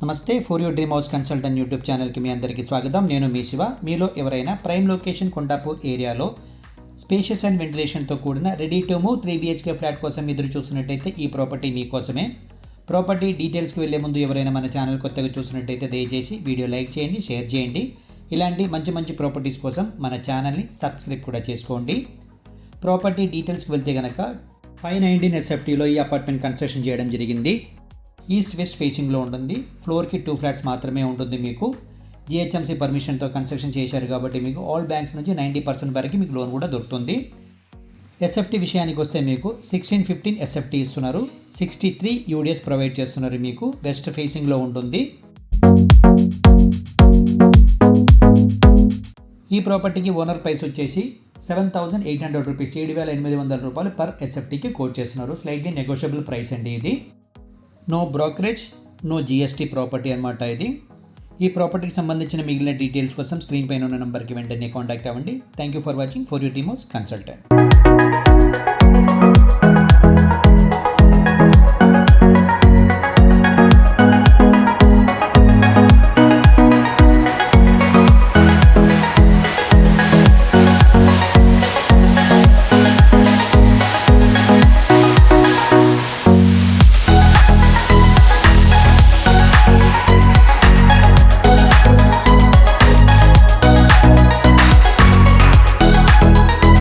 నమస్తే for your dream house consultant YouTube ఛానల్కి మీ అందరికీ స్వాగతం. నేను మీ శివ. మీలో ఎవరైనా ప్రైమ్ లొకేషన్ కొండాపూర్ ఏరియాలో స్పేషియస్ అండ్ వెంటిలేషన్తో కూడిన ready to move 3 BHK flat కోసం ఎదురు చూస్తున్నట్టయితే ఈ ప్రాపర్టీ మీకోసమే. ప్రాపర్టీ డీటెయిల్స్కి వెళ్ళే ముందు ఎవరైనా మన ఛానల్ కొత్తగా చూసినట్టయితే దయచేసి వీడియో లైక్ చేయండి, షేర్ చేయండి. ఇలాంటి మంచి ప్రాపర్టీస్ కోసం మన ఛానల్ని సబ్స్క్రైబ్ కూడా చేసుకోండి. ప్రాపర్టీ డీటెయిల్స్కి వెళ్తే కనుక 519 SFTలో ఈ అపార్ట్మెంట్ కన్స్ట్రక్షన్ చేయడం జరిగింది. ఈస్ట్ వెస్ట్ ఫేసింగ్లో ఉంటుంది. ఫ్లోర్కి 2 ఫ్లాట్స్ మాత్రమే ఉంటుంది. మీకు GHMC పర్మిషన్తో కన్స్ట్రక్షన్ చేశారు కాబట్టి మీకు ఆల్ బ్యాంక్స్ నుంచి 90% వరకు మీకు లోన్ కూడా దొరుకుతుంది. SFT విషయానికి వస్తే మీకు 1615 SFT ఇస్తున్నారు. 63 UDS ప్రొవైడ్ చేస్తున్నారు. మీకు వెస్ట్ ఫేసింగ్లో ఉంటుంది. ఈ ప్రాపర్టీకి ఓనర్ ప్రైస్ వచ్చేసి 7,800 రూపీస్, 7,800 రూపాయలు పర్ SFTకి కోట్ చేస్తున్నారు. స్లైట్లీ నెగోషియబుల్ ప్రైస్ అండి ఇది. No brokerage, no GST property అనమాట ఇది. ఈ ప్రాపర్టీకి సంబంధించిన మిగిలిన డీటెయిల్స్ కోసం స్క్రీన్ పైన ఉన్న నెంబర్కి వెంటనే కాంటాక్ట్ అవ్వండి. Thank you for watching for your dream house consultant.